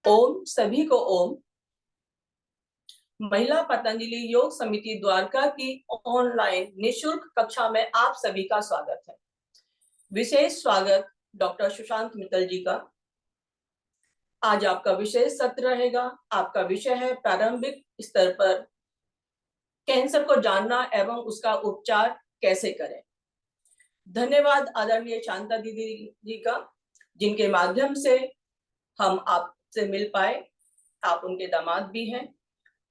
ओम सभी को ओम। महिला पतंजलि योग समिति द्वारका की ऑनलाइन निशुल्क कक्षा में आप सभी का स्वागत है। विशेष स्वागत डॉक्टर सुशांत मित्तल जी का। आज आपका विशेष सत्र रहेगा। आपका विषय है प्रारंभिक स्तर पर कैंसर को जानना एवं उसका उपचार कैसे करें। धन्यवाद आदरणीय शांता दीदी जी का, जिनके माध्यम से हम आपसे मिल पाए। आप उनके दामाद भी हैं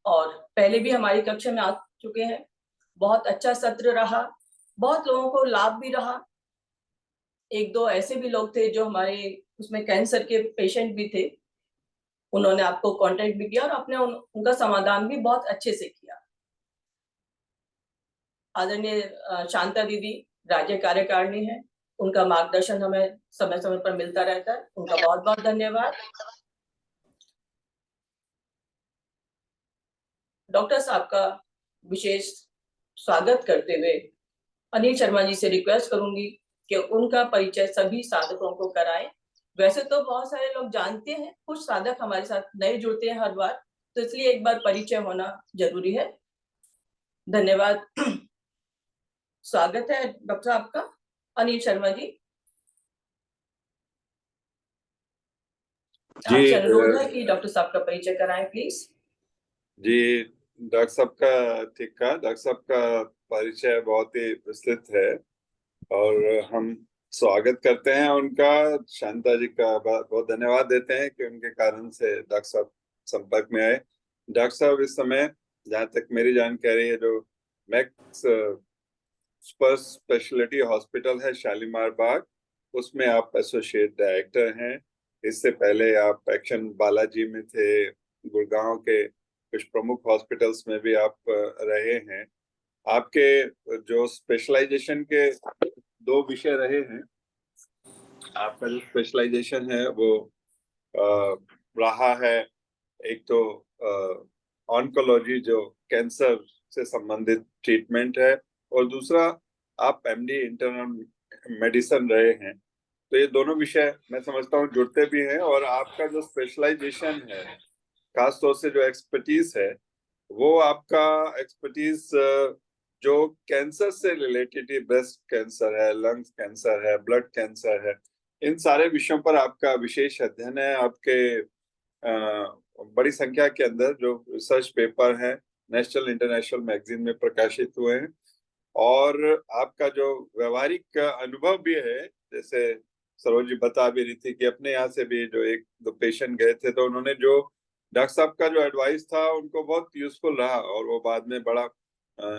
और पहले भी हमारी कक्षा में आ चुके हैं। बहुत अच्छा सत्र रहा, बहुत लोगों को लाभ भी रहा। एक दो ऐसे भी लोग थे जो हमारे उसमें कैंसर के पेशेंट भी थे, उन्होंने आपको कांटेक्ट भी किया और आपने उनका समाधान भी बहुत अच्छे से किया। आदरणीय शांता दीदी राज्य कार्यकारिणी है, उनका मार्गदर्शन हमें समय समय पर मिलता रहता है, उनका बहुत बहुत धन्यवाद। डॉक्टर साहब का विशेष स्वागत करते हुए अनिल शर्मा जी से रिक्वेस्ट करूंगी कि उनका परिचय सभी साधकों को कराएं। वैसे तो बहुत सारे लोग जानते हैं, कुछ साधक हमारे साथ नए जुड़ते हैं हर बार, तो इसलिए एक बार परिचय होना जरूरी है। धन्यवाद। स्वागत है डॉक्टर साहब का। अनिल शर्मा जी, आपसे अनुरोध है कि डॉक्टर साहब का परिचय कराएं प्लीज। जी, डॉक्टर साहब का ठीक कहा। डॉक्टर साहब का परिचय बहुत ही विस्तृत है और हम स्वागत करते हैं उनका। शांता जी का बहुत धन्यवाद देते हैं कि उनके कारण से डॉक्टर साहब संपर्क में आए। डॉक्टर साहब इस समय, जहाँ तक मेरी जानकारी है, जो मैक्स सुपर स्पेशलिटी हॉस्पिटल है शालीमार बाग, उसमें आप एसोसिएट डायरेक्टर हैं। इससे पहले आप एक्शन बालाजी में थे, गुड़गांव के कुछ प्रमुख हॉस्पिटल्स में भी आप रहे हैं। आपके जो स्पेशलाइजेशन के दो विषय रहे हैं, आपका जो स्पेशलाइजेशन है वो रहा है, एक तो ऑन्कोलॉजी जो कैंसर से संबंधित ट्रीटमेंट है, और दूसरा आप एमडी इंटरनल मेडिसिन रहे हैं। तो ये दोनों विषय मैं समझता हूँ जुड़ते भी हैं, और आपका जो स्पेशलाइजेशन है, खास तौर से जो एक्सपर्टीज है, वो आपका एक्सपर्टीज जो कैंसर से रिलेटेड, ब्रेस्ट कैंसर है, लंग्स कैंसर है, ब्लड कैंसर है, इन सारे विषयों पर आपका विशेष अध्ययन है। आपके बड़ी संख्या के अंदर जो रिसर्च पेपर हैं नेशनल इंटरनेशनल मैगजीन में प्रकाशित हुए हैं, और आपका जो व्यवहारिक अनुभव भी है, जैसे सरोज जी बता भी रही थी कि अपने यहाँ से भी जो एक दो पेशेंट गए थे, तो उन्होंने जो डॉक्टर साहब का जो एडवाइस था उनको बहुत यूजफुल रहा, और वो बाद में बड़ा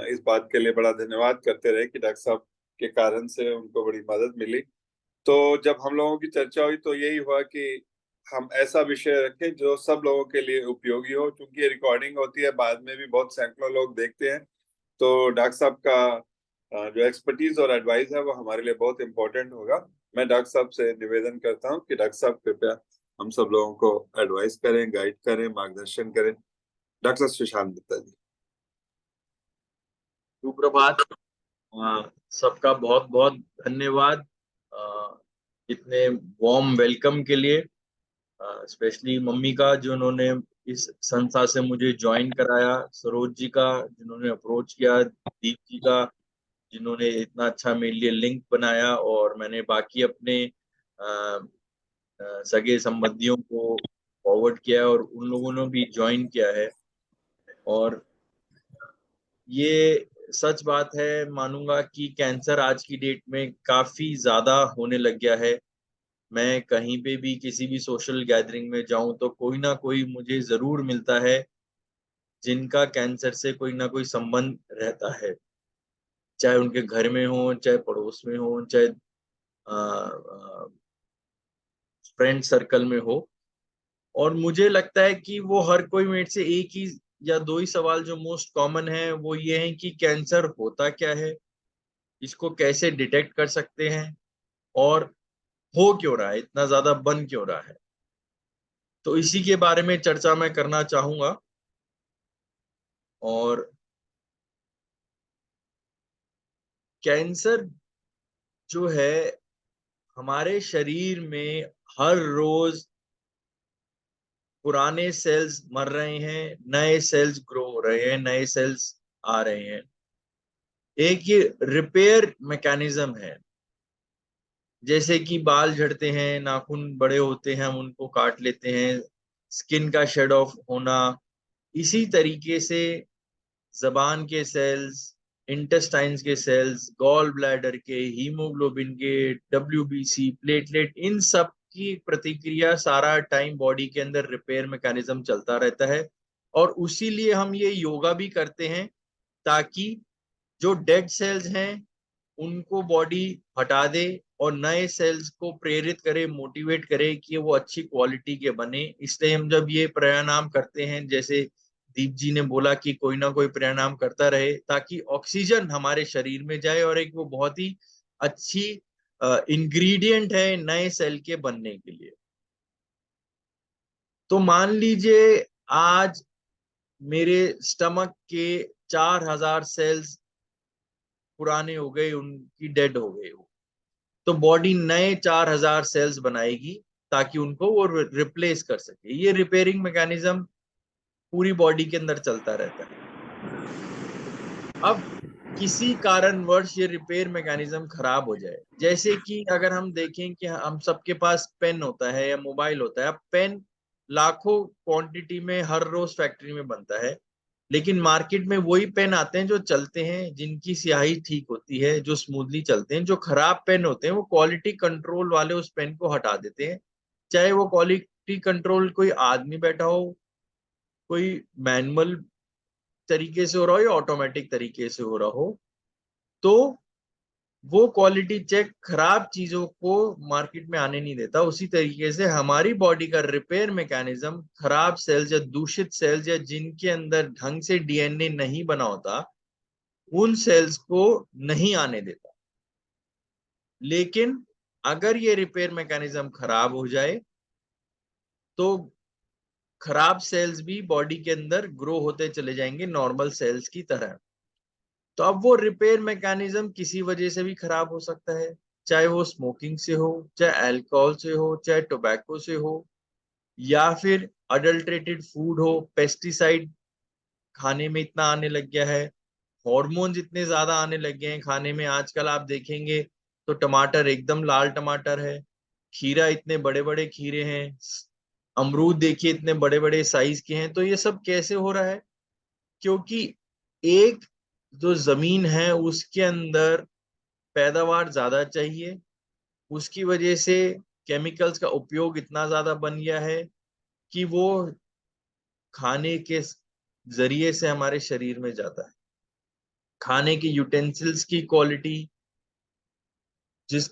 इस बात के लिए बड़ा धन्यवाद करते रहे कि डॉक्टर साहब के कारण से उनको बड़ी मदद मिली। तो जब हम लोगों की चर्चा हुई तो यही हुआ कि हम ऐसा विषय रखें जो सब लोगों के लिए उपयोगी हो, क्योंकि ये रिकॉर्डिंग होती है, बाद में भी बहुत सैकड़ों लोग देखते हैं। तो डॉक्टर साहब का जो एक्सपर्टीज और एडवाइस है वो हमारे लिए बहुत इंपॉर्टेंट होगा। मैं डॉक्टर साहब से निवेदन करता हूँ कि डॉक्टर साहब कृपया हम सब लोगों को एडवाइस करें, गाइड करें, मार्गदर्शन करें। डॉक्टर सुशांत गुप्ता जी। सुप्रभात। सबका बहुत बहुत धन्यवाद इतने वार्म वेलकम के लिए, स्पेशली मम्मी का जिन्होंने इस संस्था से मुझे ज्वाइन कराया, सरोज जी का जिन्होंने अप्रोच किया, दीप जी का जिन्होंने इतना अच्छा मेरे लिए लिंक बनाया, और मैंने बाकी अपने सगे संबंधियों को फॉरवर्ड किया और उन लोगों ने भी ज्वाइन किया है। और ये सच बात है, मानूंगा कि कैंसर आज की डेट में काफी ज्यादा होने लग गया है। मैं कहीं पे भी किसी भी सोशल गैदरिंग में जाऊं तो कोई ना कोई मुझे जरूर मिलता है जिनका कैंसर से कोई ना कोई संबंध रहता है, चाहे उनके घर में हो, चाहे पड़ोस में हो, चाहे फ्रेंड सर्कल में हो। और मुझे लगता है कि वो हर कोई मेरे से एक ही या दो ही सवाल जो मोस्ट कॉमन है वो ये है कि कैंसर होता क्या है, इसको कैसे डिटेक्ट कर सकते हैं, और हो क्यों रहा है, इतना ज्यादा बन क्यों रहा है। तो इसी के बारे में चर्चा मैं करना चाहूंगा। और कैंसर जो है हमारे शरीर में हर रोज पुराने सेल्स मर रहे हैं, नए सेल्स ग्रो हो रहे हैं, नए सेल्स आ रहे हैं। एक ये रिपेयर मैकेनिज्म है। जैसे कि बाल झड़ते हैं, नाखून बड़े होते हैं, हम उनको काट लेते हैं, स्किन का शेड ऑफ होना, इसी तरीके से जबान के सेल्स, इंटेस्टाइन्स के सेल्स, गॉल ब्लैडर के, हीमोग्लोबिन के, डब्ल्यूबीसी, प्लेटलेट, इन सब की प्रतिक्रिया सारा टाइम बॉडी के अंदर रिपेयर मैकेनिज्म चलता रहता है। और उसी लिए हम ये योगा भी करते हैं, ताकि जो डेड सेल्स हैं उनको बॉडी हटा दे और नए सेल्स को प्रेरित करे, मोटिवेट करे कि वो अच्छी क्वालिटी के बने। इसलिए हम जब ये प्राणायाम करते हैं, जैसे दीप जी ने बोला कि कोई ना कोई प्राणायाम करता रहे, ताकि ऑक्सीजन हमारे शरीर में जाए, और एक वो बहुत ही अच्छी इंग्रेडिएंट है नए सेल के बनने के लिए। तो मान लीजिए आज मेरे स्टमक के 4000 सेल्स पुराने हो गए, उनकी डेड हो गए हो, तो बॉडी नए 4000 सेल्स बनाएगी ताकि उनको वो रिप्लेस कर सके। ये रिपेयरिंग मैकेनिज्म पूरी बॉडी के अंदर चलता रहता है। अब किसी कारणवश ये रिपेयर मैकेनिज्म खराब हो जाए, जैसे कि अगर हम देखें कि हम सबके पास पेन होता है या मोबाइल होता है। अब पेन लाखों क्वांटिटी में हर रोज फैक्ट्री में बनता है, लेकिन मार्केट में वही पेन आते हैं जो चलते हैं, जिनकी स्याही ठीक होती है, जो स्मूथली चलते हैं। जो खराब पेन होते हैं वो क्वालिटी कंट्रोल वाले उस पेन को हटा देते हैं, चाहे वो क्वालिटी कंट्रोल कोई आदमी बैठा हो, कोई मैनुअल तरीके से हो रहा हो या ऑटोमेटिक तरीके से हो रहा हो। तो वो क्वालिटी चेक खराब चीजों को मार्केट में आने नहीं देता। उसी तरीके से हमारी बॉडी का रिपेयर मैकेनिज्म खराब सेल्स या दूषित सेल्स या जिनके अंदर ढंग से डीएनए नहीं बना होता, उन सेल्स को नहीं आने देता। लेकिन अगर ये रिपेयर मैकेनिज्म खराब हो जाए तो खराब सेल्स भी बॉडी के अंदर ग्रो होते चले जाएंगे नॉर्मल सेल्स की तरह। तो अब वो रिपेयर मैकेनिज्म किसी वजह से भी खराब हो सकता है, चाहे वो स्मोकिंग से हो, चाहे अल्कोहल से हो, चाहे टोबैको से हो, या फिर अडल्ट्रेटेड फूड हो, पेस्टिसाइड खाने में इतना आने लग गया है, हॉर्मोन्स इतने ज्यादा आने लग गए हैं खाने में। आजकल आप देखेंगे तो टमाटर एकदम लाल टमाटर है, खीरा इतने बड़े बड़े खीरे हैं, अमरूद देखिए इतने बड़े बड़े साइज के हैं। तो ये सब कैसे हो रहा है? क्योंकि एक जो जमीन है उसके अंदर पैदावार ज्यादा चाहिए, उसकी वजह से केमिकल्स का उपयोग इतना ज्यादा बन गया है कि वो खाने के जरिए से हमारे शरीर में जाता है। खाने के यूटेंसिल्स की क्वालिटी, जिस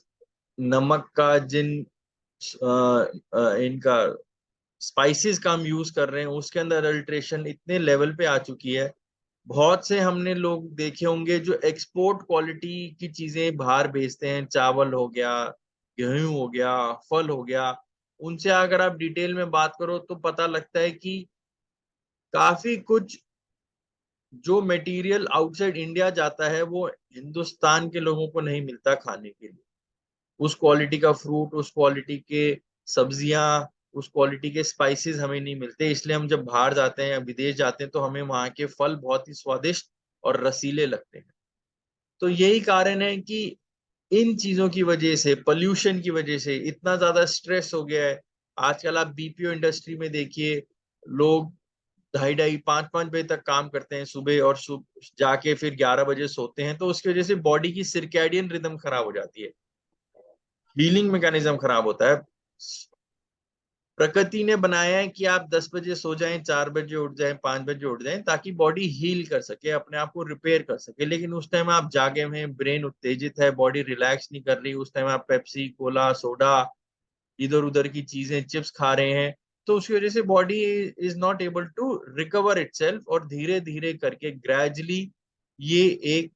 नमक का, जिन इनका स्पाइसेस का हम यूज कर रहे हैं, उसके अंदर अडल्ट्रेशन इतने लेवल पे आ चुकी है। बहुत से हमने लोग देखे होंगे जो एक्सपोर्ट क्वालिटी की चीजें बाहर भेजते हैं, चावल हो गया, गेहूं हो गया, फल हो गया। उनसे अगर आप डिटेल में बात करो तो पता लगता है कि काफी कुछ जो मटेरियल आउटसाइड इंडिया जाता है वो हिंदुस्तान के लोगों को नहीं मिलता खाने के लिए। उस क्वालिटी का फ्रूट, उस क्वालिटी के सब्जियां, उस क्वालिटी के स्पाइसेस हमें नहीं मिलते। इसलिए हम जब बाहर जाते हैं या विदेश जाते हैं तो हमें वहां के फल बहुत ही स्वादिष्ट और रसीले लगते हैं। तो यही कारण है कि इन चीजों की वजह से, पोल्यूशन की वजह से इतना ज्यादा स्ट्रेस हो गया है। आजकल आप बीपीओ इंडस्ट्री में देखिए, लोग 2:30 5 बजे तक काम करते हैं सुबह, और जाके फिर 11 बजे सोते हैं। तो उसकी वजह से बॉडी की सिर्कैडियन रिदम खराब हो जाती है, हीलिंग मैकेनिज्म खराब होता है। प्रकृति ने बनाया है कि आप 10 बजे सो जाएं, 4 बजे उठ जाएं, 5 बजे उठ जाएं, ताकि बॉडी हील कर सके, अपने आप को रिपेयर कर सके। लेकिन उस टाइम आप जागे हुए हैं, ब्रेन उत्तेजित है, बॉडी रिलैक्स नहीं कर रही, उस टाइम आप पेप्सी, कोला, सोडा, इधर उधर की चीजें, चिप्स खा रहे हैं। तो उसकी वजह से body is not able to recover itself, और धीरे धीरे करके ग्रेजुअली ये एक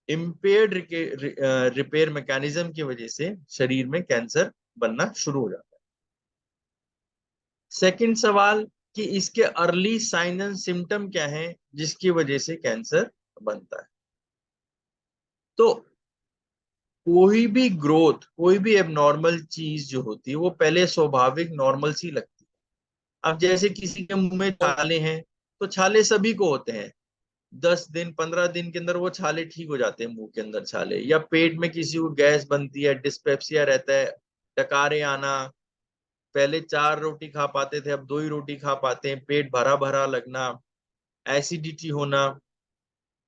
इम्पेयर्ड रिपेयर मैकेनिज्म की वजह से शरीर में कैंसर बनना शुरू हो जाता है। सेकंड सवाल कि इसके अर्ली साइन एंड सिम्टम क्या है जिसकी वजह से कैंसर बनता है। तो कोई भी ग्रोथ, कोई भी एबनॉर्मल चीज जो होती है वो पहले स्वाभाविक नॉर्मल सी लगती है, अब जैसे किसी के मुंह में छाले हैं, तो छाले सभी को होते हैं, 10 दिन 15 दिन के अंदर वो छाले ठीक हो जाते हैं, मुंह के अंदर छाले। या पेट में किसी को गैस बनती है, डिस्पेप्सिया रहता है, डकारे आना, पहले 4 रोटी खा पाते थे अब 2 ही रोटी खा पाते हैं, पेट भरा भरा लगना, एसिडिटी होना,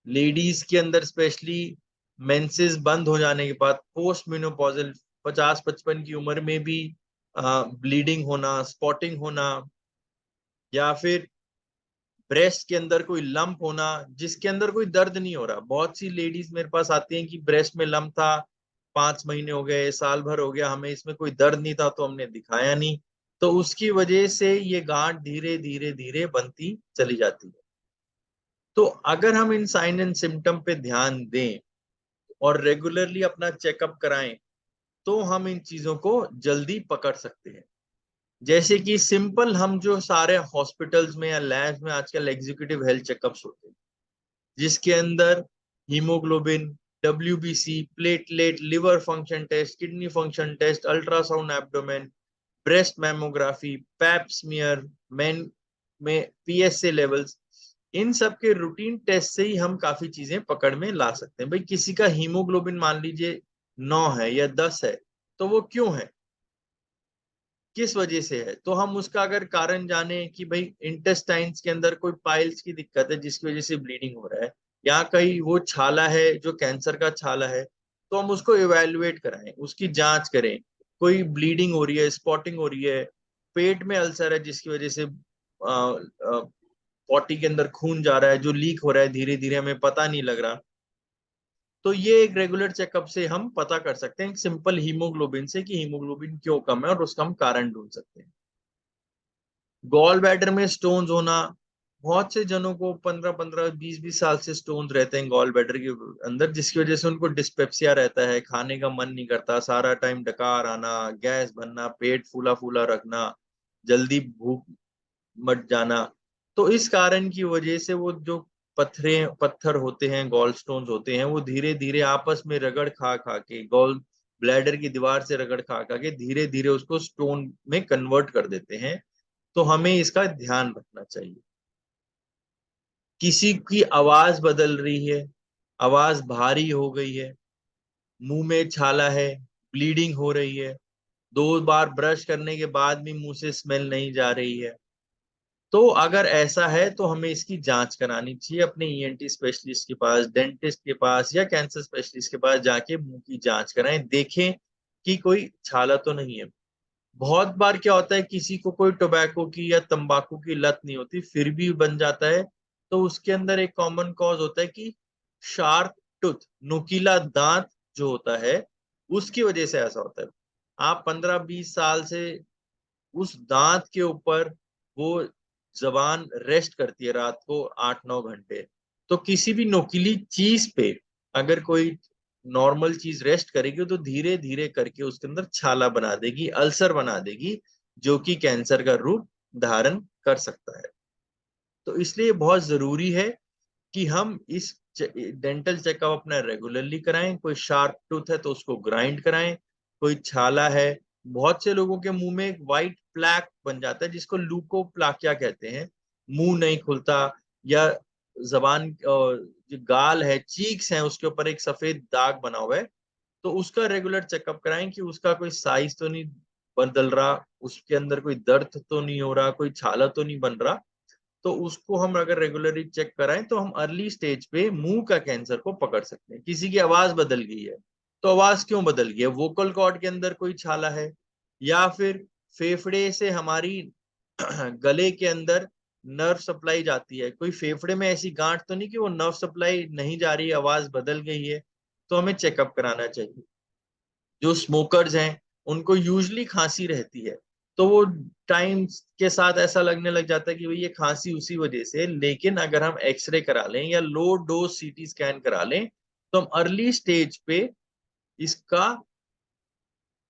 लेडीज के अंदर स्पेशली मेंसेस बंद हो जाने के बाद पोस्ट मेनोपॉजल 50-55 की उम्र में भी ब्लीडिंग होना, स्पॉटिंग होना, या फिर ब्रेस्ट के अंदर कोई लंप होना जिसके अंदर कोई दर्द नहीं हो रहा। बहुत सी लेडीज मेरे पास आती हैं कि ब्रेस्ट में लंप था, 5 महीने हो गए, साल भर हो गया, हमें इसमें कोई दर्द नहीं था तो हमने दिखाया नहीं, तो उसकी वजह से ये गांठ धीरे धीरे धीरे बनती चली जाती है। तो अगर हम इन साइन एंड सिम्टम पे ध्यान दें और रेगुलरली अपना चेकअप कराएं, तो हम इन चीजों को जल्दी पकड़ सकते हैं। जैसे कि सिंपल, हम जो सारे हॉस्पिटल्स में या लैब्स में आजकल एग्जीक्यूटिव हेल्थ चेकअप्स होते हैं, जिसके अंदर haemoglobin, WBC, platelet, liver function test, kidney function test, ultrasound abdomen, breast mammography, pap smear, men में पीएसए लेवल्स, इन सब के रूटीन टेस्ट से ही हम काफी चीजें पकड़ में ला सकते हैं। भाई किसी का हीमोग्लोबिन मान लीजिए 9 है या 10 है, तो वो क्यों है, किस वजह से है, तो हम उसका अगर कारण जाने कि भाई इंटेस्टाइन्स के अंदर कोई पाइल्स की दिक्कत है जिसकी वजह से ब्लीडिंग हो रहा है, या कहीं वो छाला है जो कैंसर का छाला है, तो हम उसको इवेल्युएट कराएं, उसकी जांच करें, कोई ब्लीडिंग हो रही है, स्पॉटिंग हो रही है, पेट में अल्सर है जिसकी वजह से पॉटी के अंदर खून जा रहा है जो लीक हो रहा है धीरे धीरे, हमें पता नहीं लग रहा, तो ये एक रेगुलर चेकअप से हम पता कर सकते हैं सिंपल हीमोग्लोबिन से कि हीमोग्लोबिन क्यों कम है, और उसका हम कारण ढूंढ सकते हैं। गॉल ब्लैडर में स्टोन्स होना, बहुत से जनों को 15-15 20-20 साल से स्टोन्स रहते हैं गॉल ब्लैडर के अंदर, जिसकी वजह से उनको डिस्पेप्सिया रहता है, खाने का मन नहीं करता, सारा टाइम डकार आना, गैस बनना, पेट फूला फूला रखना, जल्दी भूख मट जाना। तो इस कारण की वजह से वो जो पत्थर होते हैं, गॉल स्टोन्स होते हैं, वो धीरे धीरे आपस में रगड़ खा खा के, गॉल ब्लैडर की दीवार से रगड़ खा खा के धीरे धीरे उसको स्टोन में कन्वर्ट कर देते हैं। तो हमें इसका ध्यान रखना चाहिए। किसी की आवाज बदल रही है, आवाज भारी हो गई है, मुंह में छाला है, ब्लीडिंग हो रही है, 2 बार ब्रश करने के बाद भी मुंह से स्मेल नहीं जा रही है, तो अगर ऐसा है तो हमें इसकी जांच करानी चाहिए अपने ईएनटी स्पेशलिस्ट के पास, डेंटिस्ट के पास, या कैंसर स्पेशलिस्ट के पास जाके मुंह की जांच कराएं, देखें कि कोई छाला तो नहीं है। बहुत बार क्या होता है, किसी को कोई टोबैको की या तंबाकू की लत नहीं होती फिर भी बन जाता है, तो उसके अंदर एक कॉमन कॉज होता है कि शार्प टूथ, नुकीला दांत जो होता है, उसकी वजह से ऐसा होता है। आप 15-20 साल से उस दांत के ऊपर वो जबान रेस्ट करती है रात को 8-9 घंटे, तो किसी भी नुकीली चीज पे अगर कोई नॉर्मल चीज रेस्ट करेगी तो धीरे धीरे करके उसके अंदर छाला बना देगी, अल्सर बना देगी, जो कि कैंसर का रूप धारण कर सकता है। तो इसलिए बहुत जरूरी है कि हम इस डेंटल चेकअप अपना रेगुलरली कराएं। कोई शार्प टूथ है तो उसको ग्राइंड कराएं, कोई छाला है, बहुत से लोगों के मुंह में एक वाइट प्लैक बन जाता है जिसको लूकोप्लाकिया कहते हैं, मुंह नहीं खुलता, या जबान जो गाल है, चीक्स हैं, उसके ऊपर एक सफेद दाग बना हुआ है, तो उसका रेगुलर चेकअप कराएं कि उसका कोई साइज तो नहीं बदल रहा, उसके अंदर कोई दर्द तो नहीं हो रहा, कोई छाला तो नहीं बन रहा। तो उसको हम अगर रेगुलरली चेक कराएं तो हम अर्ली स्टेज पे मुंह का कैंसर को पकड़ सकते हैं। किसी की आवाज बदल गई है, तो आवाज क्यों बदल गई है, वोकल कॉर्ड के अंदर कोई छाला है, या फिर फेफड़े से हमारी गले के अंदर नर्व सप्लाई जाती है, कोई फेफड़े में ऐसी गांठ तो नहीं कि वो नर्व सप्लाई नहीं जा रही, आवाज बदल गई है, तो हमें चेकअप कराना चाहिए। जो स्मोकर्स हैं उनको यूजली खांसी रहती है, तो वो टाइम के साथ ऐसा लगने लग जाता है कि भाई ये खांसी उसी वजह से, लेकिन अगर हम एक्सरे करा लें या लो डोज सीटी स्कैन करा लें तो हम अर्ली स्टेज पे इसका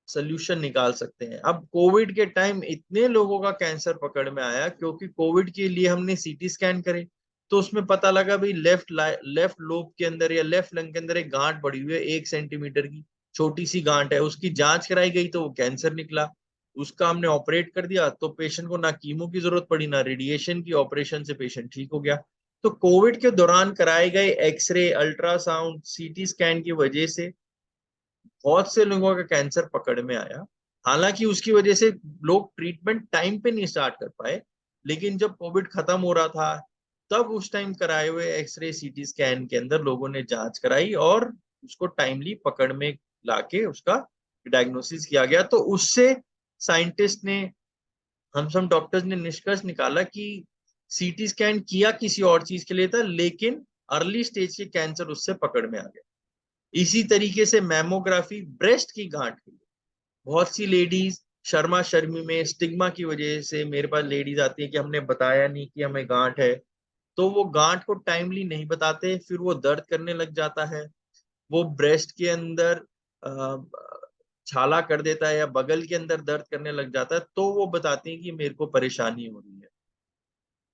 सोल्यूशन निकाल सकते हैं। अब कोविड के टाइम इतने लोगों का कैंसर पकड़ में आया क्योंकि कोविड के लिए हमने सीटी स्कैन करे, तो उसमें पता लगा भाई लेफ्ट लोब के अंदर या लेफ्ट लंग के अंदर एक गांठ पड़ी हुई है 1 सेंटीमीटर की, छोटी सी गांठ है, उसकी जांच कराई गई तो वो कैंसर निकला। उसका हमने ऑपरेट कर दिया तो पेशेंट को ना कीमो की जरूरत पड़ी ना रेडिएशन की, ऑपरेशन से पेशेंट ठीक हो गया। तो कोविड के दौरान कराए गए एक्सरे, अल्ट्रासाउंड, सीटी स्कैन की वजह से बहुत से लोगों का कैंसर पकड़ में आया। हालांकि उसकी वजह से लोग ट्रीटमेंट टाइम पे नहीं स्टार्ट कर पाए, लेकिन जब कोविड खत्म हो रहा था तब उस टाइम कराए हुए एक्सरे, सीटी स्कैन के अंदर लोगों ने जांच कराई और उसको टाइमली पकड़ में लाके उसका डायग्नोसिस किया गया। तो उससे साइंटिस्ट ने, हम सब डॉक्टर्स ने निष्कर्ष निकाला कि सीटी स्कैन किया किसी और चीज के लिए था, लेकिन अर्ली स्टेज के कैंसर उससे पकड़ में आ गया। इसी तरीके से मैमोग्राफी ब्रेस्ट की गांठ के लिए बहुत सी लेडीज शर्मा शर्मी में स्टिग्मा की वजह से मेरे पास लेडीज आती है कि हमने बताया नहीं कि हमें गांठ है, तो वो गांठ को टाइमली नहीं बताते, फिर वो दर्द करने लग जाता है, वो ब्रेस्ट के अंदर छाला कर देता है या बगल के अंदर दर्द करने लग जाता है, तो वो बताते हैं कि मेरे को परेशानी हो रही है।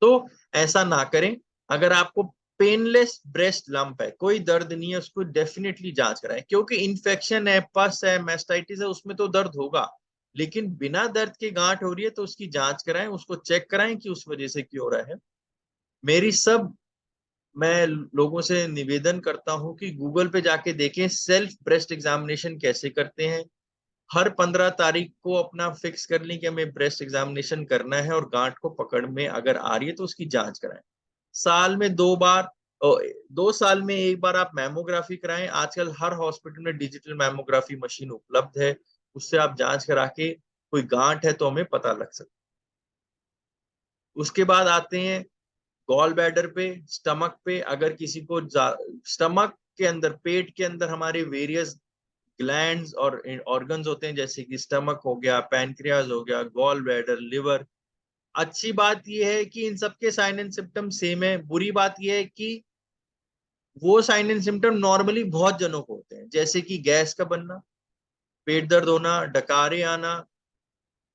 तो ऐसा ना करें। अगर आपको पेनलेस ब्रेस्ट लंप है, कोई दर्द नहीं है, उसको डेफिनेटली जांच कराएं, क्योंकि इन्फेक्शन है, पस है, मेस्टाइटिस है, उसमें तो दर्द होगा, लेकिन बिना दर्द के गांठ हो रही है तो उसकी जांच कराएं, उसको चेक कराएं कि उस वजह से क्यों हो रहा है। मेरी सब मैं लोगों से निवेदन करता हूं कि गूगल पे जाके देखें सेल्फ ब्रेस्ट एग्जामिनेशन कैसे करते हैं। हर 15 तारीख को अपना फिक्स कर लें कि हमें ब्रेस्ट एग्जामिनेशन करना है और गांठ को पकड़ में अगर आ रही है तो उसकी जांच कराएं। साल में 2 बार, 2 साल में 1 बार आप मैमोग्राफी कराएं। आजकल हर हॉस्पिटल में डिजिटल मैमोग्राफी मशीन उपलब्ध है, उससे आप जांच करा के कोई गांठ है तो हमें पता लग सकता है। उसके बाद आते हैं गॉल ब्लैडर पे, स्टमक पे। अगर किसी को स्टमक के अंदर, पेट के अंदर हमारे वेरियस ग्लैंड्स और ऑर्गन्स होते हैं, जैसे कि स्टमक हो गया, पैनक्रियाज हो गया, गॉल ब्लैडर, लिवर। अच्छी बात यह है कि इन सबके साइन एंड सिम्टम सेम है। बुरी बात यह है कि वो साइन एंड सिम्टम नॉर्मली बहुत जनों को होते हैं, जैसे कि गैस का बनना, पेट दर्द होना, डकारे आना।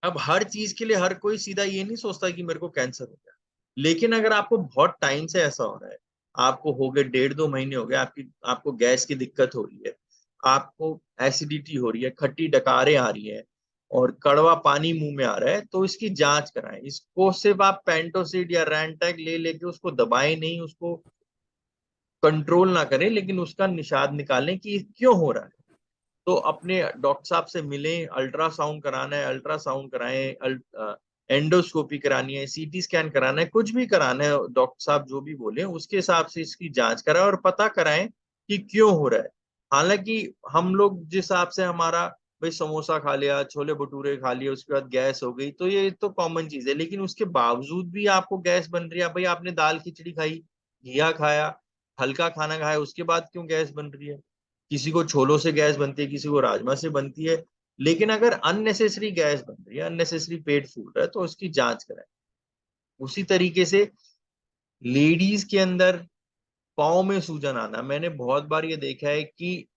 अब हर चीज के लिए हर कोई सीधा ये नहीं सोचता कि मेरे को कैंसर हो गया, लेकिन अगर आपको बहुत टाइम से ऐसा हो रहा है, आपको हो गए 1.5-2 महीने हो गए, आपको गैस की दिक्कत हो रही है, आपको एसिडिटी हो रही है, खट्टी डकारें आ रही है और कड़वा पानी मुंह में आ रहा है, तो इसकी जांच कराएं। इसको सिर्फ आप पेंटोसिड या रैंटैक ले लेके उसको दबाएं नहीं, उसको कंट्रोल ना करें, लेकिन उसका निशान निकालें कि क्यों हो रहा है। तो अपने डॉक्टर साहब से मिलें, अल्ट्रासाउंड कराना है अल्ट्रासाउंड कराएं, एंडोस्कोपी करानी है, सीटी स्कैन कराना है, कुछ भी कराना है, डॉक्टर साहब जो भी बोले उसके हिसाब से इसकी जांच कराएं और पता कराएं कि क्यों हो रहा है। हालांकि हम लोग जिस हिसाब से हमारा, भाई समोसा खा लिया, छोले भटूरे खा लिए, उसके बाद गैस हो गई, तो ये तो कॉमन चीज है, लेकिन उसके बावजूद भी आपको गैस बन रही है। भाई आपने दाल खिचड़ी खाई, घिया खाया, हल्का खाना खाया, उसके बाद क्यों गैस बन रही है? किसी को छोलों से गैस बनती है, किसी को राजमा से बनती है, लेकिन अगर अननेसेसरी गैस बन रही है, अननेसेसरी पेट फूल रहा है, तो उसकी जांच कराएं। उसी तरीके से लेडीज के अंदर पाँव में सूजन आना, मैंने बहुत बार ये देखा है कि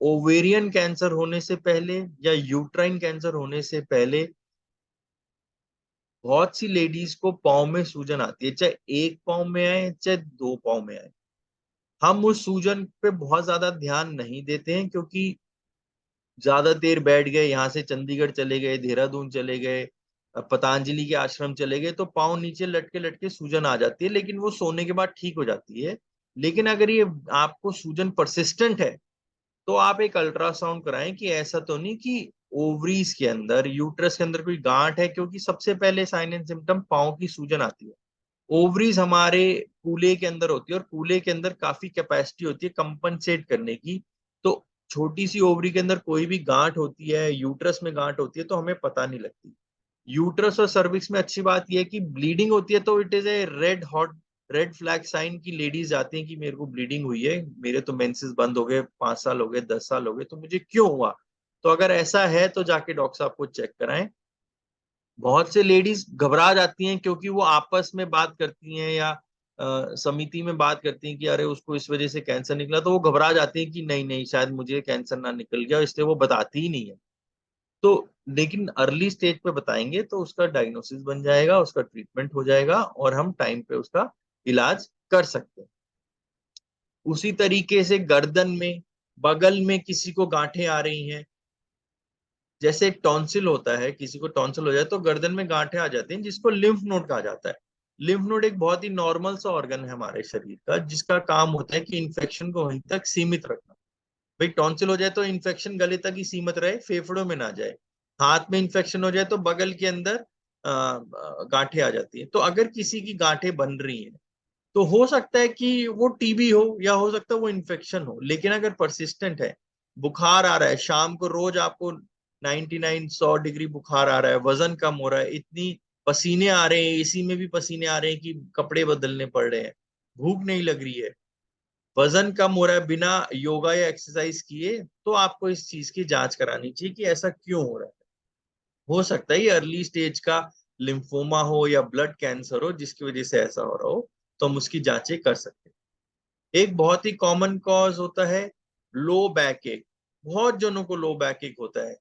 ओवेरियन कैंसर होने से पहले या यूट्राइन कैंसर होने से पहले बहुत सी लेडीज को पाँव में सूजन आती है, चाहे एक पाँव में आए चाहे 2 पाँव में आए। हम उस सूजन पे बहुत ज्यादा ध्यान नहीं देते हैं, क्योंकि ज्यादा देर बैठ गए, यहाँ से चंडीगढ़ चले गए, देहरादून चले गए, पतंजलि के आश्रम चले गए, तो पाँव नीचे लटके लटके सूजन आ जाती है, लेकिन वो सोने के बाद ठीक हो जाती है। लेकिन अगर ये आपको सूजन परसिस्टेंट है तो आप एक अल्ट्रासाउंड कराएं कि ऐसा तो नहीं कि ओवरीज के अंदर, यूट्रस के अंदर कोई गांठ है, क्योंकि सबसे पहले साइन एंड सिम्टम पाँव की सूजन आती है। ओवरीज हमारे कूल्हे के अंदर होती है और कूल्हे के अंदर काफी कैपेसिटी होती है कंपनसेट करने की। तो छोटी सी ओवरी के अंदर कोई भी गांठ होती है, यूट्रस में गांठ होती है, तो हमें पता नहीं लगती। यूट्रस और सर्विक्स में अच्छी बात यह है कि ब्लीडिंग होती है, तो it is a red flag sign की लेडीज आती हैं कि मेरे को ब्लीडिंग हुई है, मेरे तो मेंसेस बंद हो गए, 5 साल हो गए, 10 साल हो गए, तो मुझे क्यों हुआ? तो अगर ऐसा है तो जाके डॉक्टर साहब को चेक कराएं। बहुत से लेडीज घबरा जाती हैं, क्योंकि वो आपस में बात करती हैं या समिति में बात करती हैं कि अरे उसको इस वजह से कैंसर निकला, तो वो घबरा जाती हैं कि नहीं नहीं शायद मुझे कैंसर ना निकल गया, इसलिए वो बताती ही नहीं है। तो लेकिन अर्ली स्टेज पे बताएंगे तो उसका डायग्नोसिस बन जाएगा, उसका ट्रीटमेंट हो जाएगा और हम टाइम पे उसका इलाज कर सकते हैं। उसी तरीके से गर्दन में, बगल में किसी को गांठें आ रही हैं, जैसे एक टॉन्सिल होता है, किसी को टॉन्सिल हो जाए तो गर्दन में गांठें आ जाती हैं, जिसको लिम्फ नोड कहा जाता है। लिम्फ नोड एक बहुत ही नॉर्मल सा ऑर्गन है हमारे शरीर का, जिसका काम होता है कि इन्फेक्शन को वहीं तक सीमित रखना। भाई टॉन्सिल हो जाए तो इन्फेक्शन गले तक ही सीमित रहे, फेफड़ों में ना जाए। हाथ में इन्फेक्शन हो जाए तो बगल के अंदर गांठें आ जाती है। तो अगर किसी की गांठें बन रही हैं तो हो सकता है कि वो टीबी हो, या हो सकता है वो इन्फेक्शन हो। लेकिन अगर परसिस्टेंट है, बुखार आ रहा है, शाम को रोज आपको 99-100 डिग्री बुखार आ रहा है, वजन कम हो रहा है, इतनी पसीने आ रहे हैं, एसी में भी पसीने आ रहे हैं कि कपड़े बदलने पड़ रहे हैं, भूख नहीं लग रही है, वजन कम हो रहा है बिना योगा या एक्सरसाइज किए, तो आपको इस चीज की जांच करानी चाहिए कि ऐसा क्यों हो रहा है। हो सकता है ये अर्ली स्टेज का लिम्फोमा हो या ब्लड कैंसर हो, जिसकी वजह से ऐसा हो रहा हो, तो हम उसकी जांचें कर सकते हैं। एक बहुत ही कॉमन कॉज होता है लो बैक एक। बहुत जनों को लो बैक एक होता है,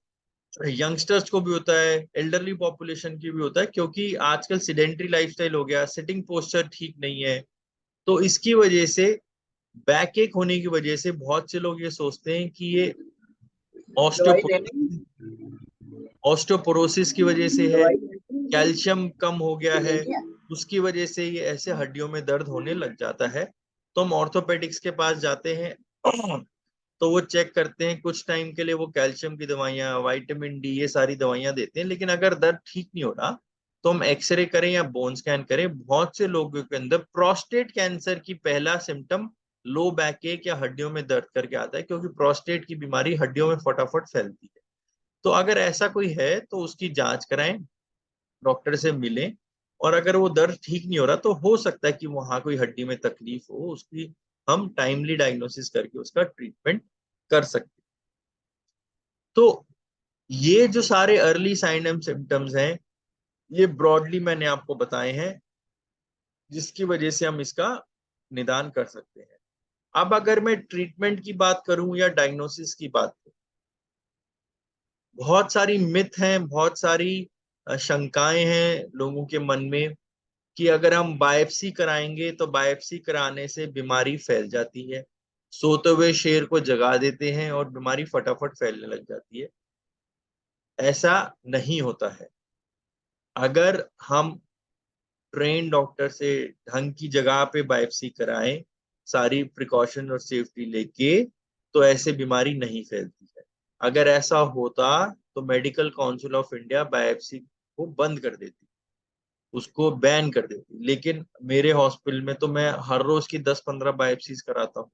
यंगस्टर्स को भी होता है, एल्डरली पॉपुलेशन की भी होता है, क्योंकि आजकल सिडेंट्री लाइफस्टाइल हो गया, सिटिंग पोस्चर ठीक नहीं है। तो इसकी वजह से, बैक एक होने की वजह से बहुत से लोग ये सोचते हैं कि ये दवाई लेनी ऑस्टियोपोरोसिस की वजह से है, दवाई लेनी कैल्शियम कम हो गया है, लेनी है। उसकी वजह से ये ऐसे हड्डियों में दर्द होने लग जाता है। तो हम ऑर्थोपेडिक्स के पास जाते हैं तो वो चेक करते हैं, कुछ टाइम के लिए वो कैल्शियम की दवाइयाँ, विटामिन डी, ये सारी दवाइयाँ देते हैं। लेकिन अगर दर्द ठीक नहीं हो रहा तो हम एक्सरे करें या बोन स्कैन करें। बहुत से लोगों के अंदर प्रोस्टेट कैंसर की पहला सिम्टम लो बैक एक या हड्डियों में दर्द करके आता है, क्योंकि प्रोस्टेट की बीमारी हड्डियों में फटाफट फैलती है। तो अगर ऐसा कोई है तो उसकी जांच कराएं, डॉक्टर से मिलें, और अगर वो दर्द ठीक नहीं हो रहा तो हो सकता है कि वहां कोई हड्डी में तकलीफ हो, उसकी हम टाइमली डायग्नोसिस करके उसका ट्रीटमेंट कर सकते हैं। तो ये जो सारे अर्ली साइन एंड सिम्टम्स हैं, ये ब्रॉडली मैंने आपको बताए हैं, जिसकी वजह से हम इसका निदान कर सकते हैं। अब अगर मैं ट्रीटमेंट की बात करूं या डायग्नोसिस की बात करूं, बहुत सारी मिथ हैं, बहुत सारी शंकाएं हैं लोगों के मन में कि अगर हम बायोप्सी कराएंगे तो बायोप्सी कराने से बीमारी फैल जाती है, सोते हुए शेर को जगा देते हैं और बीमारी फटाफट फैलने लग जाती है। ऐसा नहीं होता है। अगर हम ट्रेन डॉक्टर से ढंग की जगह पे बायोप्सी कराएं, सारी प्रिकॉशन और सेफ्टी लेके, तो ऐसे बीमारी नहीं फैलती है। अगर ऐसा होता तो medical council of India biopsy को बंद कर देती, उसको बैन कर देती। लेकिन मेरे हॉस्पिटल में तो मैं हर रोज की 10-15 बायोप्सीज कराता हूँ।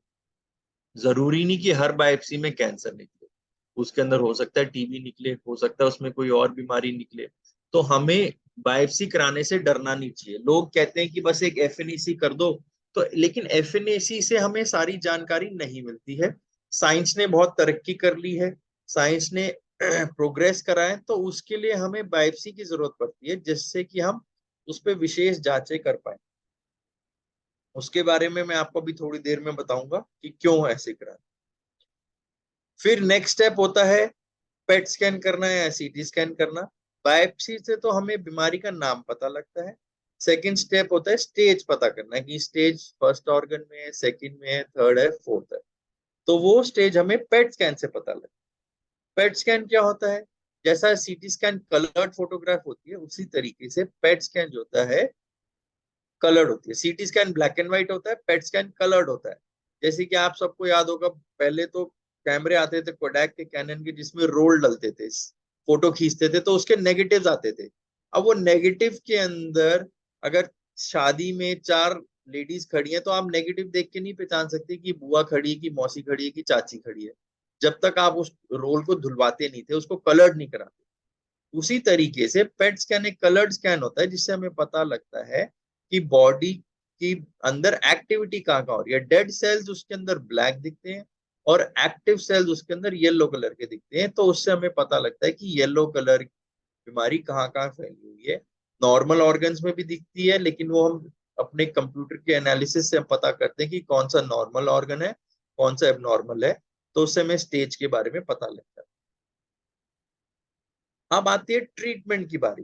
जरूरी नहीं कि हर बायोप्सी में कैंसर निकले, उसके अंदर हो सकता है टीबी निकले, हो सकता है उसमें कोई और बीमारी निकले। तो हमें बायोप्सी कराने से डरना नहीं चाहिए। लोग कहते हैं कि बस एक एफएनएसी कर दो, तो लेकिन एफएनएसी से हमें सारी जानकारी नहीं मिलती है। साइंस ने बहुत तरक्की कर ली है, साइंस ने प्रोग्रेस करा है, तो उसके लिए हमें बायोप्सी की जरूरत पड़ती है, जिससे कि हम उस पर विशेष जांचें कर पाए। उसके बारे में मैं आपको अभी थोड़ी देर में बताऊंगा कि क्यों ऐसे करा। फिर नेक्स्ट स्टेप होता है पेट स्कैन करना या सीटी स्कैन करना। बायोप्सी से तो हमें बीमारी का नाम पता लगता है। सेकंड स्टेप होता है स्टेज पता करना कि स्टेज फर्स्ट ऑर्गन में है, सेकंड में है, थर्ड है, फोर्थ है। तो वो स्टेज हमें पेट स्कैन से पता लगता है। पेट स्कैन क्या होता है? जैसा सीटी स्कैन कलर्ड फोटोग्राफ होती है, उसी तरीके से पेट स्कैन जो होता है कलर्ड होती है। CT scan black and white होता है, पेट स्कैन कलर्ड होता है। जैसे कि आप सबको याद होगा, पहले तो कैमरे आते थे कोडैक के, कैनन के, जिसमें रोल डलते थे, फोटो खींचते थे तो उसके नेगेटिव्स आते थे। अब वो नेगेटिव के अंदर अगर शादी में 4 लेडीज खड़ी हैं तो आप नेगेटिव देख के नहीं पहचान सकते कि बुआ खड़ी है, कि मौसी खड़ी है, कि चाची खड़ी है, जब तक आप उस रोल को धुलवाते नहीं थे, उसको कलर्ड नहीं कराते। उसी तरीके से पेट स्कैन एक कलर्ड स्कैन होता है, जिससे हमें पता लगता है कि बॉडी की अंदर एक्टिविटी कहाँ कहाँ हो रही है। डेड सेल्स उसके अंदर ब्लैक दिखते हैं और एक्टिव सेल्स उसके अंदर येलो कलर के दिखते हैं। तो उससे हमें पता लगता है कि येलो कलर बीमारी कहाँ कहाँ फैली हुई है। नॉर्मल ऑर्गन्स में भी दिखती है, लेकिन वो हम अपने कंप्यूटर के एनालिसिस से हम पता करते हैं कि कौन सा नॉर्मल ऑर्गन है, कौन सा एबनॉर्मल है। तो उससे हमें स्टेज के बारे में पता लगता है। अब आती है ट्रीटमेंट की बारी।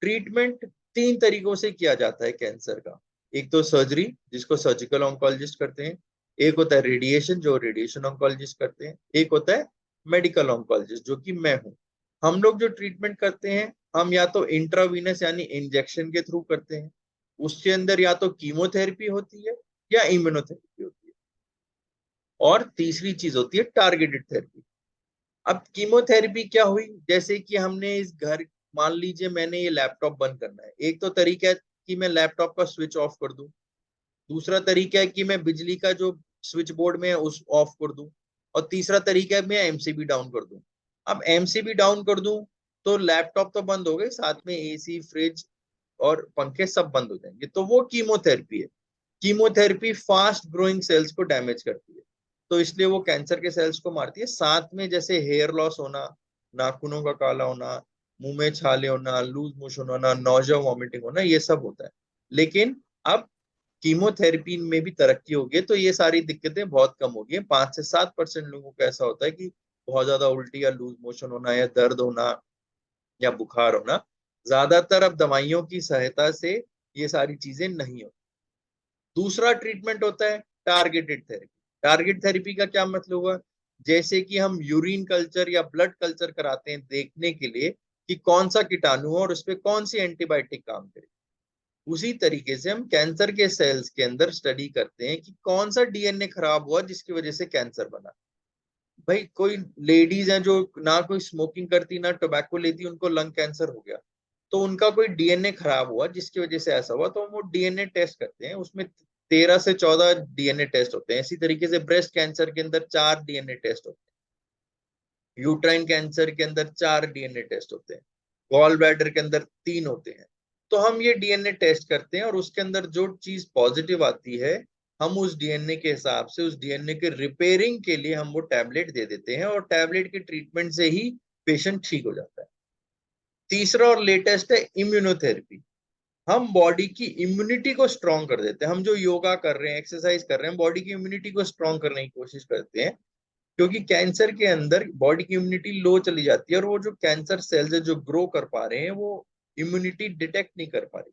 ट्रीटमेंट 3 तरीकों से किया जाता है कैंसर का। एक तो सर्जरी, जिसको सर्जिकल ऑन्कोलॉजिस्ट करते हैं। एक होता है रेडिएशन, जो रेडिएशन ऑन्कोलॉजिस्ट करते हैं। एक होता है मेडिकल ऑन्कोलॉजिस्ट, जो कि मैं हूं। हम लोग जो ट्रीटमेंट करते हैं, हम या तो इंट्रावीनस यानी इंजेक्शन के थ्रू करते हैं, उसके अंदर या तो कीमोथेरेपी होती है या इम्यूनोथेरेपी होती है, और तीसरी चीज होती है टारगेटेड थेरेपी। अब कीमोथेरेपी क्या हुई, जैसे कि हमने इस घर, मान लीजिए मैंने ये लैपटॉप बंद करना है, एक तो तरीका है कि मैं लैपटॉप का स्विच ऑफ कर दूं, दूसरा तरीका है कि मैं बिजली का जो स्विच बोर्ड में है उस ऑफ कर दूं, और तीसरा तरीका है मैं एमसीबी डाउन कर दूं। अब एमसीबी डाउन कर दूं तो लैपटॉप तो बंद हो गए, साथ में एसी, फ्रिज और पंखे सब बंद हो जाएंगे, तो वो कीमोथेरेपी है। कीमोथेरेपी फास्ट ग्रोइंग सेल्स को डैमेज करती है, तो इसलिए वो कैंसर के सेल्स को मारती है। साथ में जैसे हेयर लॉस होना, नाखूनों का काला होना, मुंह में छाले होना, लूज मोशन होना, नौजिया, वॉमिटिंग होना, ये सब होता है। लेकिन अब कीमोथेरेपी में भी तरक्की हो गई, तो ये सारी दिक्कतें बहुत कम हो गई। 5 से 7% लोगों को ऐसा होता है कि बहुत ज्यादा उल्टी या लूज मोशन होना या दर्द होना या बुखार होना। ज्यादातर अब दवाइयों की सहायता से ये सारी चीजें नहीं होती। दूसरा ट्रीटमेंट होता है टारगेटेड थेरेपी। टारगेट थेरेपी का क्या मतलब हुआ, जैसे कि हम यूरिन कल्चर या ब्लड कल्चर कराते हैं देखने के लिए कि कौन सा कीटाणु है और उस पर कौन सी एंटीबायोटिक काम करे, उसी तरीके से हम कैंसर के सेल्स के अंदर स्टडी करते हैं कि कौन सा डीएनए खराब हुआ जिसकी वजह से कैंसर बना। भाई कोई लेडीज हैं जो ना कोई स्मोकिंग करती ना टोबैको लेती, उनको लंग कैंसर हो गया, तो उनका कोई डीएनए खराब हुआ जिसकी वजह से ऐसा हुआ, तो हम वो डीएनए टेस्ट करते हैं, उसमें 13 से 14 डीएनए टेस्ट होते हैं। इसी तरीके से ब्रेस्ट कैंसर के अंदर 4 डीएनए टेस्ट होते हैं, यूट्राइन कैंसर के अंदर 4 डीएनए टेस्ट होते हैं, गॉल ब्लैडर के अंदर 3 होते हैं। तो हम ये डीएनए टेस्ट करते हैं और उसके अंदर जो चीज पॉजिटिव आती है, हम उस डीएनए के हिसाब से उस डीएनए के रिपेयरिंग के लिए हम वो टैबलेट दे देते हैं, और टैबलेट के ट्रीटमेंट से ही पेशेंट ठीक हो जाता है। तीसरा और लेटेस्ट है इम्यूनोथेरेपी। हम बॉडी की इम्यूनिटी को स्ट्रॉन्ग कर देते हैं। हम जो योगा कर रहे हैं, एक्सरसाइज कर रहे हैं, बॉडी की इम्यूनिटी को स्ट्रॉन्ग करने की कोशिश करते हैं, क्योंकि कैंसर के अंदर बॉडी की इम्यूनिटी लो चली जाती है और वो जो कैंसर सेल्स है जो ग्रो कर पा रहे हैं वो इम्यूनिटी डिटेक्ट नहीं कर पा रही।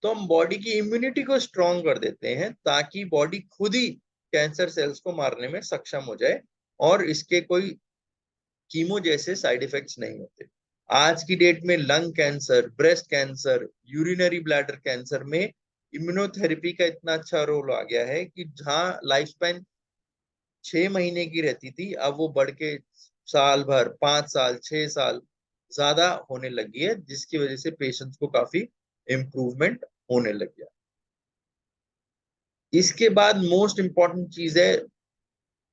तो हम बॉडी की इम्यूनिटी को स्ट्रॉन्ग कर देते हैं ताकि बॉडी खुद ही कैंसर सेल्स को मारने में सक्षम हो जाए और इसके कोई कीमो जैसे साइड इफेक्ट्स नहीं होते। आज की डेट में lung cancer, breast cancer, urinary bladder cancer में इम्यूनोथेरेपी का इतना अच्छा रोल आ गया है कि जहां लाइफ स्पैन 6 महीने की रहती थी, अब वो बढ़ के साल भर, 5 साल, 6 साल ज्यादा होने लगी है, जिसकी वजह से पेशेंट्स को काफी इम्प्रूवमेंट होने लग गया। इसके बाद मोस्ट इंपॉर्टेंट चीज है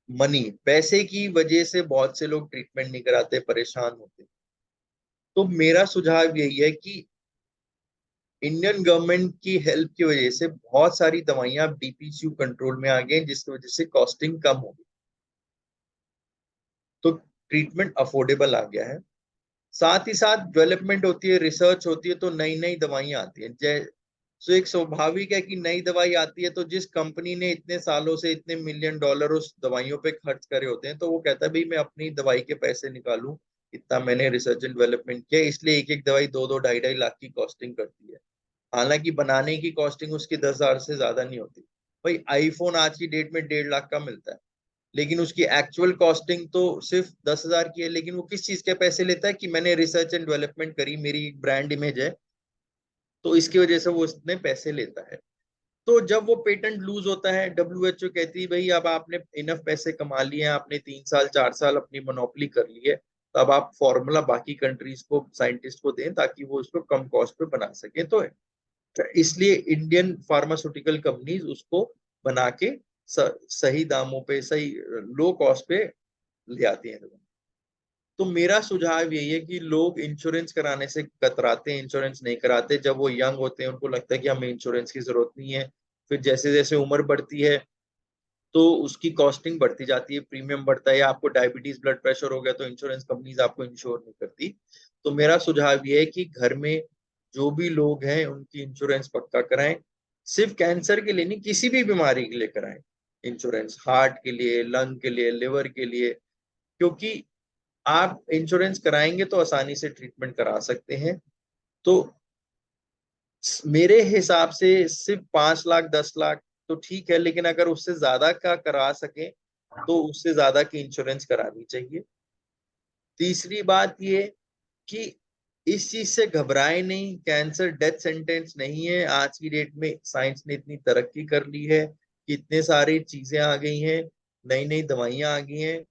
मनी। पैसे की वजह से बहुत से लोग ट्रीटमेंट नहीं कराते, परेशान होते। तो मेरा सुझाव यही है कि इंडियन गवर्नमेंट की हेल्प की वजह से बहुत सारी दवाइयां डीपीसीयू कंट्रोल में आ गई, जिसकी वजह से कॉस्टिंग कम हो गई, तो ट्रीटमेंट अफोर्डेबल आ गया है। साथ ही साथ डेवलपमेंट होती है, रिसर्च होती है, तो नई नई दवाइयां आती हैं। तो एक स्वाभाविक है कि नई दवाई आती है तो जिस कंपनी ने इतने सालों से इतने मिलियन डॉलर उस दवाइयों पे खर्च करे होते हैं, तो वो कहता है भाई मैं अपनी दवाई के पैसे निकालूं, इतना मैंने रिसर्च एंड डेवलपमेंट किया, इसलिए एक एक दवाई 2-2, 2.5-2.5 लाख की कॉस्टिंग करती है। हालांकि बनाने की कॉस्टिंग उसकी 10,000 से ज्यादा नहीं होती। भाई आईफोन आज की डेट में 1.5 लाख का मिलता है, लेकिन उसकी एक्चुअल कॉस्टिंग तो सिर्फ 10,000 की है। लेकिन वो किस चीज के पैसे लेता है कि मैंने रिसर्च एंड डेवलपमेंट करी, मेरी एक ब्रांड इमेज है, तो इसकी वजह से वो इतने पैसे लेता है। तो जब वो पेटेंट लूज होता है, डब्ल्यूएचओ कहती है भाई अब आपने इनफ पैसे कमा लिए हैं, आपने 3 साल 4 साल अपनी मोनोपोली कर ली है, तो अब आप फॉर्मूला बाकी कंट्रीज को, साइंटिस्ट को दें ताकि वो इसको कम कॉस्ट पे बना सके। तो इसलिए इंडियन फार्मास्यूटिकल कंपनीज उसको बना के सही दामों पे, सही लो कॉस्ट पे ले आती हैं। तो मेरा सुझाव यही है कि लोग इंश्योरेंस कराने से कतराते हैं, इंश्योरेंस नहीं कराते। जब वो यंग होते हैं उनको लगता है कि हमें इंश्योरेंस की जरूरत नहीं है, फिर जैसे जैसे उम्र बढ़ती है तो उसकी कॉस्टिंग बढ़ती जाती है, प्रीमियम बढ़ता है, या आपको डायबिटीज, ब्लड प्रेशर हो गया तो इंश्योरेंस कंपनीज आपको इंश्योर नहीं करती। तो मेरा सुझाव ये है कि घर में जो भी लोग हैं उनकी इंश्योरेंस पक्का कराएं। सिर्फ कैंसर के लिए नहीं, किसी भी बीमारी के लिए कराएं इंश्योरेंस, हार्ट के लिए, लंग के लिए, लिवर के लिए, क्योंकि आप इंश्योरेंस कराएंगे तो आसानी से ट्रीटमेंट करा सकते हैं। तो मेरे हिसाब से सिर्फ 5 लाख 10 लाख तो ठीक है, लेकिन अगर उससे ज्यादा का करा सके तो उससे ज्यादा की इंश्योरेंस करानी चाहिए। तीसरी बात ये कि इस चीज से घबराए नहीं, कैंसर डेथ सेंटेंस नहीं है। आज की डेट में साइंस ने इतनी तरक्की कर ली है कि इतने सारी चीजें आ गई हैं, नई नई दवाइयां आ गई हैं,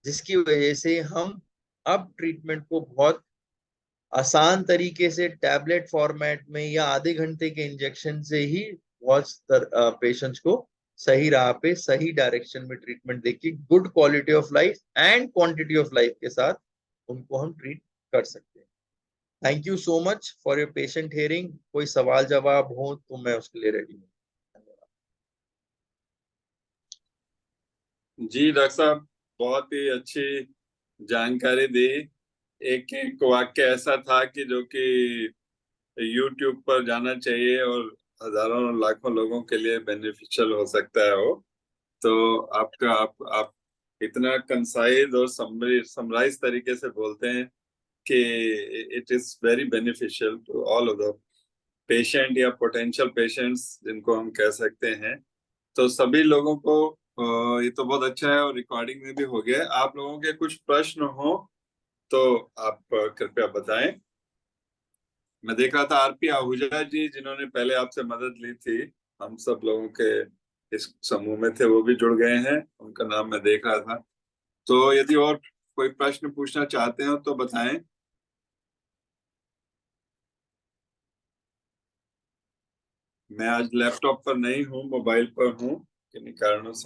जिसकी वजह से हम अब ट्रीटमेंट को बहुत आसान तरीके से टैबलेट फॉर्मेट में या आधे घंटे के इंजेक्शन से ही बहुत पेशेंट्स को सही राह पे, सही डायरेक्शन में ट्रीटमेंट देके good quality of life and quantity of life के साथ उनको हम ट्रीट कर सकते हैं। Thank you so much for your patient hearing. कोई सवाल जवाब हो तो मैं उसके लिए रेडी हूँ। जी डॉक्टर साहब, बहुत ही अच्छी जानकारी दी। एक एक वाक्य ऐसा था कि जो कि YouTube पर जाना चाहिए और हजारों लाखों लोगों के लिए बेनिफिशियल हो सकता है वो। तो आपका आप इतना कंसाइज और समराइज तरीके से बोलते हैं कि it is very beneficial to all of the patient या पोटेंशियल पेशेंट्स जिनको हम कह सकते हैं। तो सभी लोगों को ये तो बहुत अच्छा है और रिकॉर्डिंग में भी हो गया है। आप लोगों के कुछ प्रश्न हो तो आप कृपया बताएं। मैं देख रहा था आरपी आहूजा जी, जिन्होंने पहले आपसे मदद ली थी, हम सब लोगों के इस समूह में थे, वो भी जुड़ गए हैं। उनका नाम मैं देख रहा था। तो यदि और कोई प्रश्न पूछना चाहते हो तो बताएं। मैं आज लैपटॉप पर नहीं हूँ, मोबाइल पर हूँ किन्हीं कारणों से।